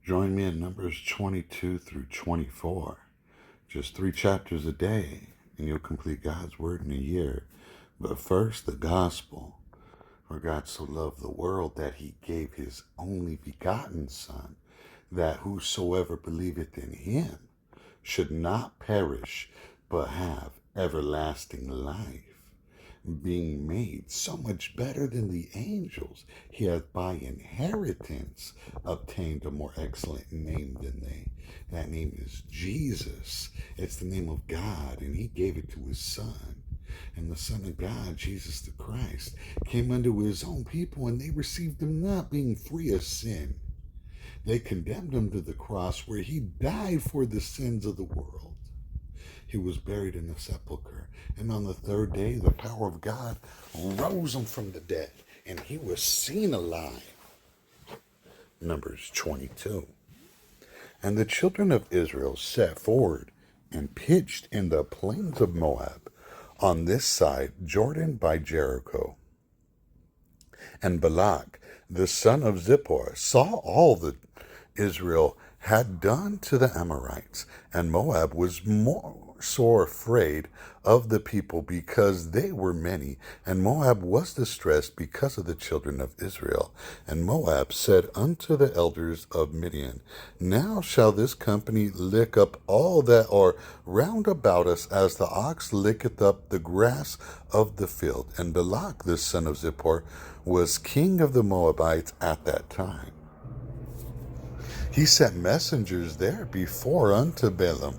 Join me in Numbers 22 through 24. Just 3 chapters a day, and you'll complete God's Word in a year. But first, the gospel. For God so loved the world that he gave his only begotten Son, that whosoever believeth in him should not perish, but have everlasting life. Being made so much better than the angels, he hath by inheritance obtained a more excellent name than they. That name is Jesus. It's the name of God, and he gave it to his Son. And the Son of God, Jesus the Christ, came unto his own people, and they received him not, being free of sin. They condemned him to the cross, where he died for the sins of the world. He was buried in a sepulchre, and on the third day the power of God rose him from the dead, and he was seen alive. Numbers 22. And the children of Israel set forward and pitched in the plains of Moab, on this side Jordan by Jericho. And Balak, the son of Zippor, saw all that Israel had done to the Amorites, and Moab was more sore afraid of the people, because they were many, and Moab was distressed because of the children of Israel. And Moab said unto the elders of Midian, Now shall this company lick up all that are round about us, as the ox licketh up the grass of the field. And Balak the son of Zippor was king of the Moabites at that time. He sent messengers there before unto Balaam,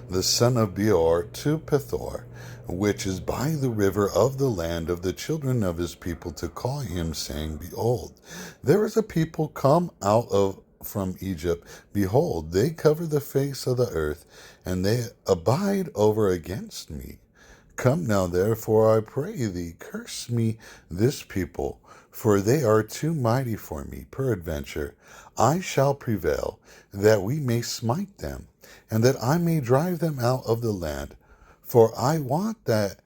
the son of Beor, to Pethor, which is by the river of the land of the children of his people, to call him, saying, Behold, there is a people come out from Egypt. Behold, they cover the face of the earth, and they abide over against me. Come now, therefore, I pray thee, curse me this people, for they are too mighty for me. Peradventure, I shall prevail, that we may smite them, and that I may drive them out of the land. For I want that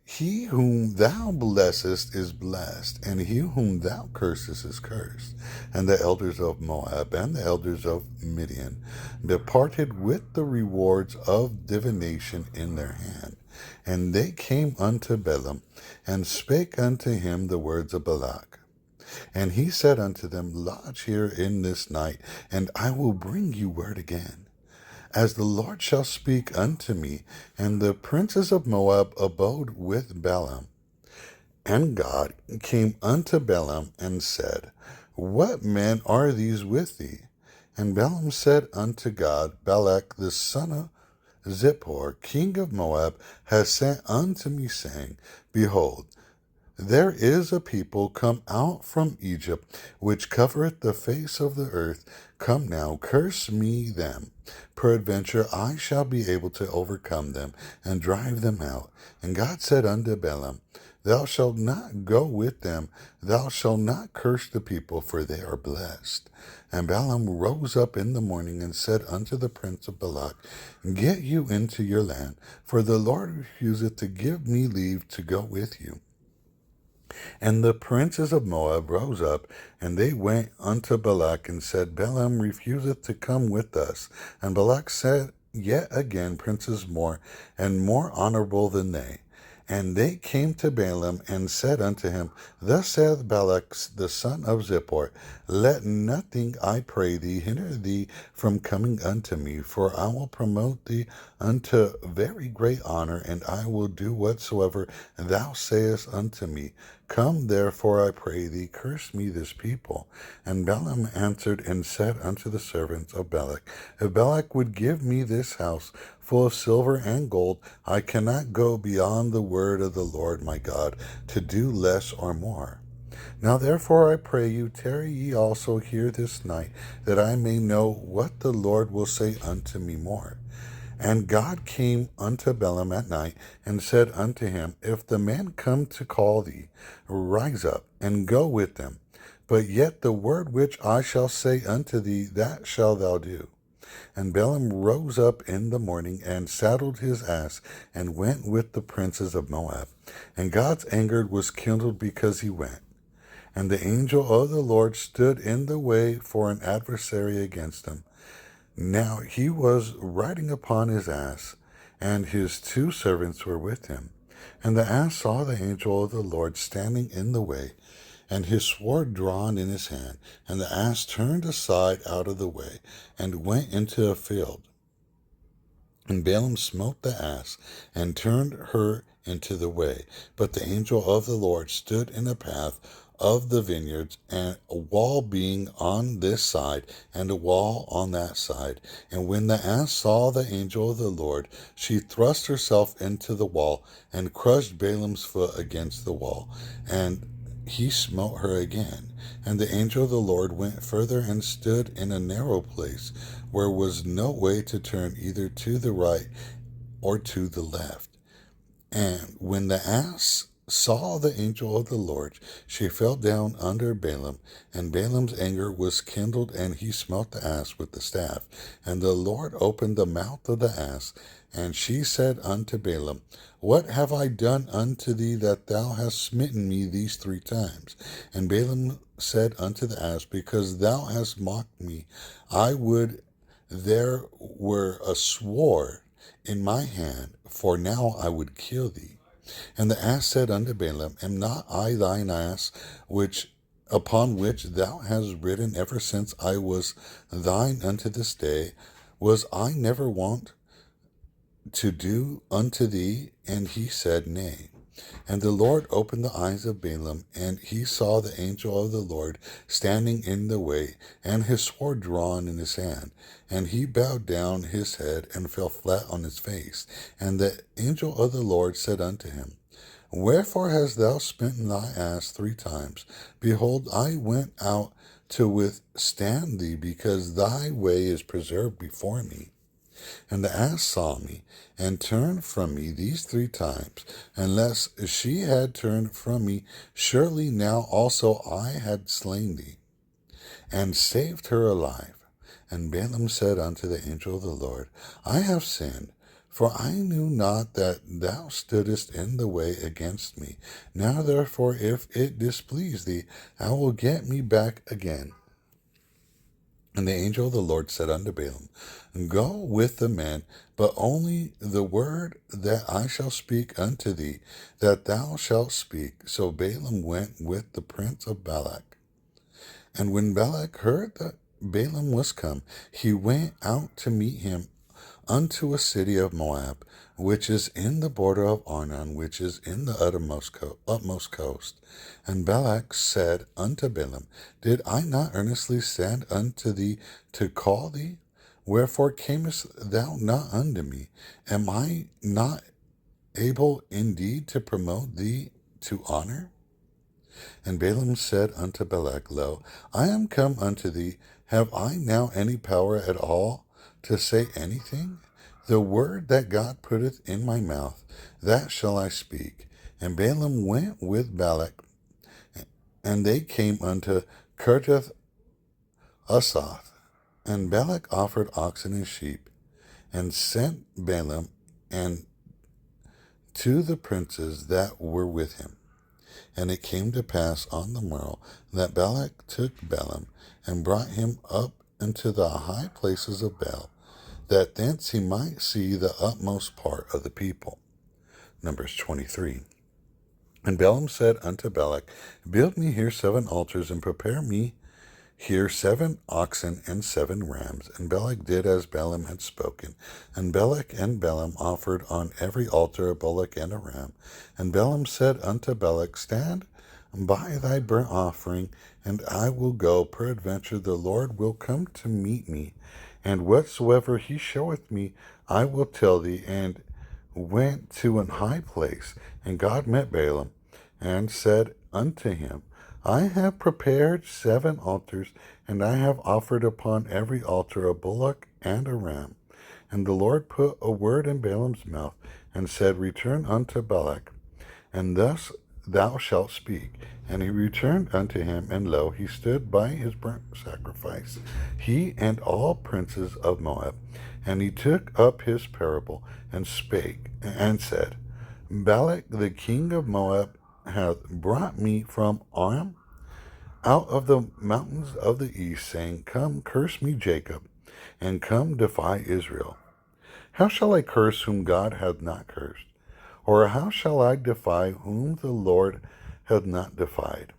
he whom thou blessest is blessed, and he whom thou cursest is cursed. And the elders of Moab and the elders of Midian departed with the rewards of divination in their hand. And they came unto Balaam, and spake unto him the words of Balak. And he said unto them, Lodge here in this night, and I will bring you word again, as the Lord shall speak unto me. And the princes of Moab abode with Balaam. And God came unto Balaam and said, What men are these with thee? And Balaam said unto God, Balak the son of Zippor, king of Moab, has sent unto me, saying, Behold, there is a people come out from Egypt, which covereth the face of the earth. Come now, curse me them. Peradventure I shall be able to overcome them, and drive them out. And God said unto Balaam, Thou shalt not go with them, thou shalt not curse the people, for they are blessed. And Balaam rose up in the morning, and said unto the prince of Balak, Get you into your land, for the Lord refuseth to give me leave to go with you. And the princes of Moab rose up, and they went unto Balak, and said, Balaam refuseth to come with us. And Balak said yet again princes more, and more honorable than they. And they came to Balaam, and said unto him, Thus saith Balak the son of Zippor, Let nothing, I pray thee, hinder thee from coming unto me, for I will promote thee unto very great honor, and I will do whatsoever thou sayest unto me. Come therefore, I pray thee, curse me this people. And Balaam answered and said unto the servants of Balak, If Balak would give me this house full of silver and gold, I cannot go beyond the word of the Lord my God, to do less or more. Now therefore I pray you, tarry ye also here this night, that I may know what the Lord will say unto me more. And God came unto Balaam at night, and said unto him, If the men come to call thee, rise up, and go with them. But yet the word which I shall say unto thee, that shalt thou do. And Balaam rose up in the morning, and saddled his ass, and went with the princes of Moab. And God's anger was kindled because he went. And the angel of the Lord stood in the way for an adversary against him. Now he was riding upon his ass, and his two servants were with him. And the ass saw the angel of the Lord standing in the way, and his sword drawn in his hand. And the ass turned aside out of the way, and went into a field. And Balaam smote the ass, and turned her into the way. But the angel of the Lord stood in the path of the vineyards, and a wall being on this side, and a wall on that side. And when the ass saw the angel of the Lord, she thrust herself into the wall, and crushed Balaam's foot against the wall. And he smote her again. And the angel of the Lord went further and stood in a narrow place, where was no way to turn either to the right or to the left. And when the ass saw the angel of the Lord, she fell down under Balaam, and Balaam's anger was kindled, and he smote the ass with the staff. And the Lord opened the mouth of the ass, and she said unto Balaam, What have I done unto thee that thou hast smitten me these 3 times? And Balaam said unto the ass, Because thou hast mocked me, I would there were a sword in my hand, for now I would kill thee. And the ass said unto Balaam, Am not I thine ass, upon which thou hast ridden ever since I was thine unto this day? Was I never wont to do unto thee? And he said, Nay. And the Lord opened the eyes of Balaam, and he saw the angel of the Lord standing in the way, and his sword drawn in his hand. And he bowed down his head and fell flat on his face. And the angel of the Lord said unto him, Wherefore hast thou smitten thy ass 3 times? Behold, I went out to withstand thee, because thy way is preserved before me. And the ass saw me, and turned from me these 3 times. Unless she had turned from me, surely now also I had slain thee, and saved her alive. And Balaam said unto the angel of the Lord, I have sinned, for I knew not that thou stoodest in the way against me. Now therefore, if it displease thee, I will get me back again. And the angel of the Lord said unto Balaam, Go with the men, but only the word that I shall speak unto thee, that thou shalt speak. So Balaam went with the prince of Balak. And when Balak heard that Balaam was come, he went out to meet him unto a city of Moab, which is in the border of Arnon, which is in the utmost coast. And Balak said unto Balaam, Did I not earnestly send unto thee to call thee? Wherefore camest thou not unto me? Am I not able indeed to promote thee to honor? And Balaam said unto Balak, Lo, I am come unto thee. Have I now any power at all to say anything? The word that God putteth in my mouth, that shall I speak. And Balaam went with Balak, and they came unto Kirjath Usoth. And Balak offered oxen and sheep, and sent Balaam and to the princes that were with him. And it came to pass on the morrow that Balak took Balaam, and brought him up into the high places of Baal, that thence he might see the utmost part of the people. Numbers 23. And Balaam said unto Balak, Build me here 7 altars, and prepare me here 7 oxen and 7 rams. And Balak did as Balaam had spoken. And Balak and Balaam offered on every altar a bullock and a ram. And Balaam said unto Balak, Stand by thy burnt offering, and I will go. Peradventure the Lord will come to meet me, and whatsoever he showeth me, I will tell thee. And went to an high place, and God met Balaam, and said unto him, I have prepared 7 altars, and I have offered upon every altar a bullock and a ram. And the Lord put a word in Balaam's mouth, and said, Return unto Balak, and thus thou shalt speak. And he returned unto him, and lo, he stood by his burnt sacrifice, he and all princes of Moab. And he took up his parable, and spake, and said, Balak the king of Moab hath brought me from Aram, out of the mountains of the east, saying, Come, curse me, Jacob, and come, defy Israel. How shall I curse whom God hath not cursed? Or how shall I defy whom the Lord hath not defied?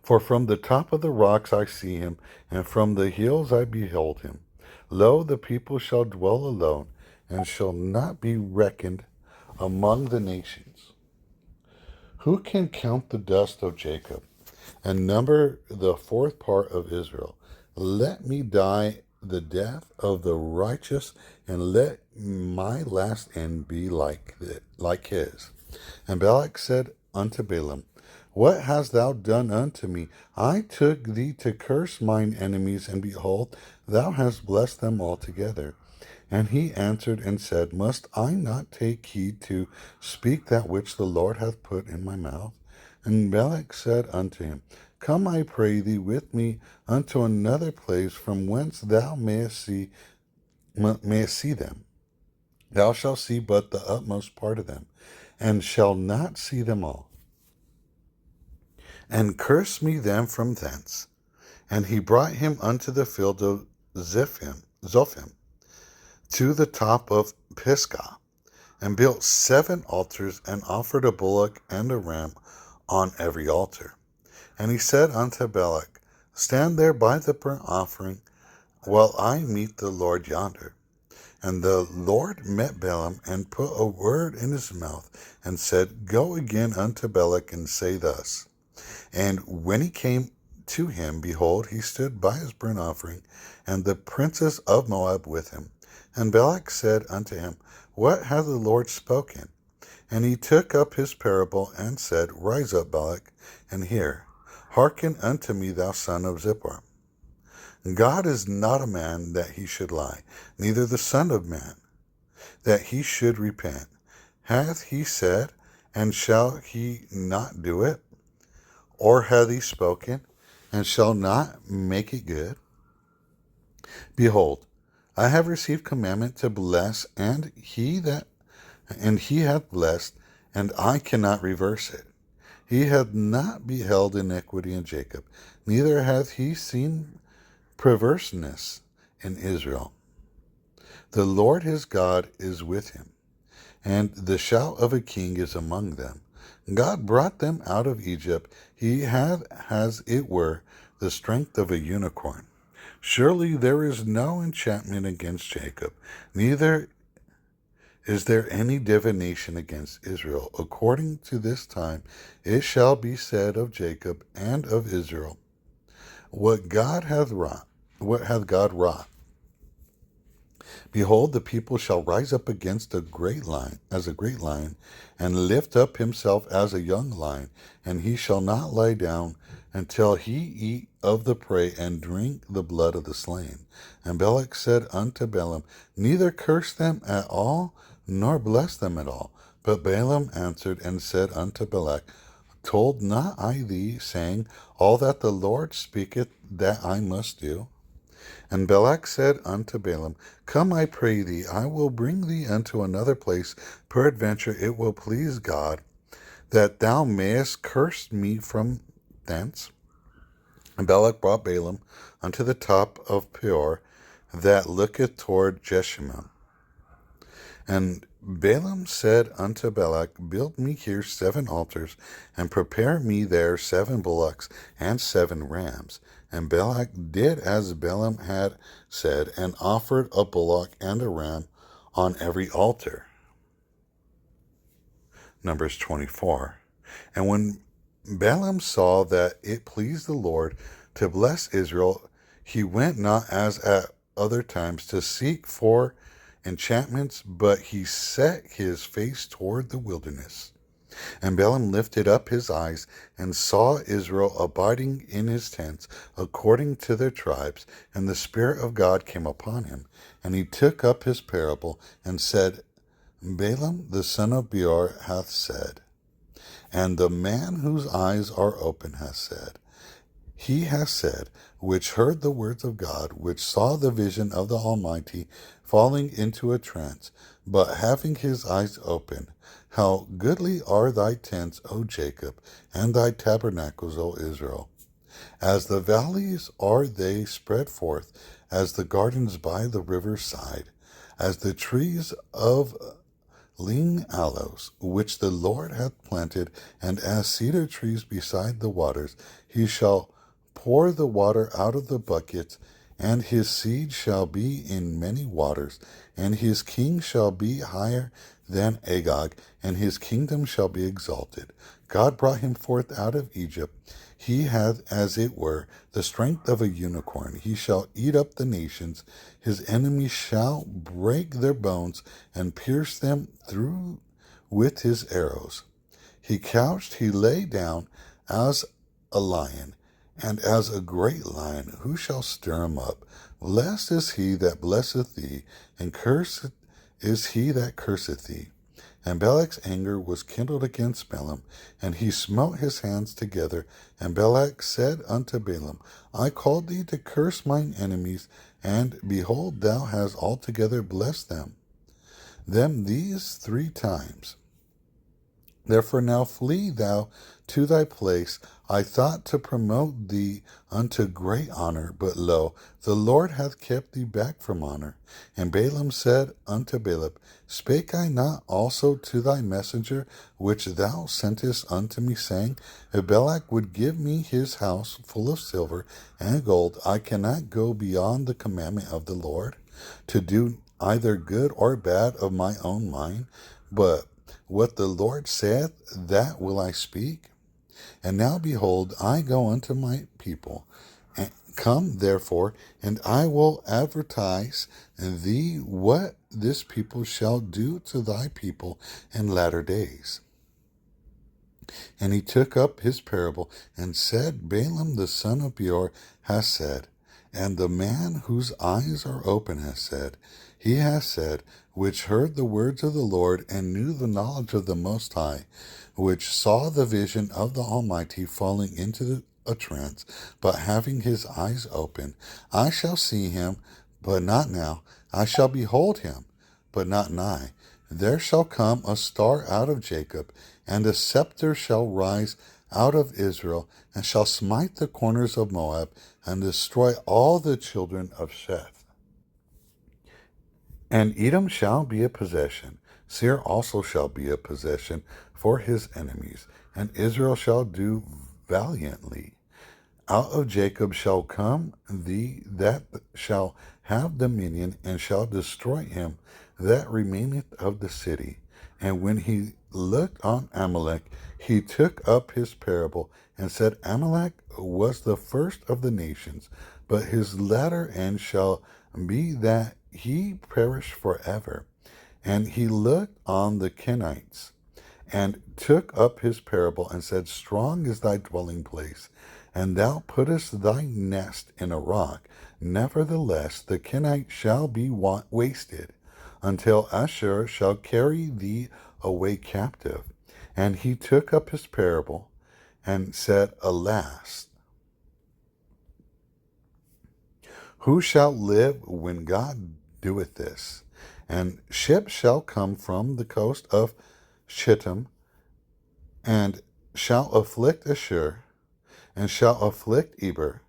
For from the top of the rocks I see him, and from the hills I behold him. Lo, the people shall dwell alone, and shall not be reckoned among the nations. Who can count the dust of Jacob, and number the fourth part of Israel? Let me die the death of the righteous, and let my last end be like his. And Balak said unto Balaam, What hast thou done unto me? I took thee to curse mine enemies, and behold, thou hast blessed them altogether. And he answered and said, Must I not take heed to speak that which the Lord hath put in my mouth? And Balak said unto him, Come, I pray thee, with me unto another place from whence thou mayest see them. Thou shalt see but the utmost part of them, and shalt not see them all. And curse me them from thence. And he brought him unto the field of Zophim, to the top of Pisgah, and built 7 altars, and offered a bullock and a ram on every altar. And he said unto Balak, Stand there by the burnt offering, while I meet the Lord yonder. And the Lord met Balaam, and put a word in his mouth, and said, Go again unto Balak, and say thus. And when he came to him, behold, he stood by his burnt offering, and the princes of Moab with him. And Balak said unto him, What hath the Lord spoken? And he took up his parable, and said, Rise up, Balak, and hear. Hearken unto me, thou son of Zippor. God is not a man that he should lie, neither the Son of Man that he should repent. Hath he said, and shall he not do it? Or hath he spoken, and shall not make it good? Behold, I have received commandment to bless, and he hath blessed, and I cannot reverse it. He hath not beheld iniquity in Jacob, neither hath he seen perverseness in Israel. The Lord his God is with him, and the shout of a king is among them. God brought them out of Egypt. He hath, as it were, the strength of a unicorn. Surely there is no enchantment against Jacob, neither is there any divination against Israel. According to this time it shall be said of Jacob and of Israel, What hath God wrought? Behold, the people shall rise up against a great lion, and lift up himself as a young lion, and he shall not lie down until he eat of the prey and drink the blood of the slain. And Balak said unto Balaam, Neither curse them at all, nor bless them at all. But Balaam answered and said unto Balak, Told not I thee, saying, All that the Lord speaketh, that I must do? And Balak said unto Balaam, Come, I pray thee, I will bring thee unto another place. Peradventure it will please God, that thou mayest curse me from thence. And Balak brought Balaam unto the top of Peor, that looketh toward Jeshimon. And Balaam said unto Balak, Build me here 7 altars, and prepare me there 7 bullocks and 7 rams. And Balak did as Balaam had said, and offered a bullock and a ram on every altar. Numbers 24. And when Balaam saw that it pleased the Lord to bless Israel, he went not as at other times to seek for enchantments, but he set his face toward the wilderness. And Balaam lifted up his eyes, and saw Israel abiding in his tents, according to their tribes. And the Spirit of God came upon him. And he took up his parable, and said, Balaam the son of Beor hath said, and the man whose eyes are open hath said, He hath said, which heard the words of God, which saw the vision of the Almighty, falling into a trance. but having his eyes open, how goodly are thy tents, O Jacob, and thy tabernacles, O Israel. As the valleys are they spread forth, as the gardens by the river's side, as the trees of lean aloes, which the Lord hath planted, and as cedar trees beside the waters. He shall pour the water out of the buckets, and his seed shall be in many waters, and his king shall be higher than Agag, and his kingdom shall be exalted. God brought him forth out of Egypt. He hath, as it were, the strength of a unicorn. He shall eat up the nations. His enemies shall break their bones and pierce them through with his arrows. He couched, he lay down as a lion, and as a great lion. Who shall stir him up? Blessed is he that blesseth thee, and cursed is he that curseth thee. And Balak's anger was kindled against Balaam, and he smote his hands together. And Balak said unto Balaam, I called thee to curse mine enemies, and behold, thou hast altogether blessed them these 3 times. Therefore now flee thou to thy place. I thought to promote thee unto great honor, but lo, the Lord hath kept thee back from honor. And Balaam said unto Balak, Spake I not also to thy messenger, which thou sentest unto me, saying, If Balak would give me his house full of silver and gold, I cannot go beyond the commandment of the Lord, to do either good or bad of my own mind, but what the Lord saith, that will I speak. And now behold, I go unto my people. And come therefore, and I will advertise thee what this people shall do to thy people in latter days. And he took up his parable, and said, Balaam the son of Beor has said, and the man whose eyes are open has said, he has said, which heard the words of the Lord, and knew the knowledge of the Most High, which saw the vision of the Almighty falling into a trance, but having his eyes open. I shall see him, but not now. I shall behold him, but not nigh. There shall come a star out of Jacob, and a scepter shall rise out of Israel, and shall smite the corners of Moab, and destroy all the children of Sheth. And Edom shall be a possession, Seir also shall be a possession for his enemies, and Israel shall do valiantly. Out of Jacob shall come thee that shall have dominion, and shall destroy him that remaineth of the city. And when he looked on Amalek, he took up his parable, and said, Amalek was the first of the nations, but his latter end shall be that he perish forever. And he looked on the Kenites, and took up his parable, and said, Strong is thy dwelling place, and thou puttest thy nest in a rock. Nevertheless, the Kenites shall be wasted, until Ashur shall carry thee away captive. And he took up his parable, and said, Alas, who shall live when God doeth this? And ships shall come from the coast of Shittim, and shall afflict Ashur, and shall afflict Eber,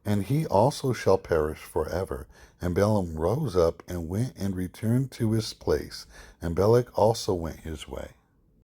and he also shall perish forever. And Balaam rose up and went and returned to his place, and Balak also went his way.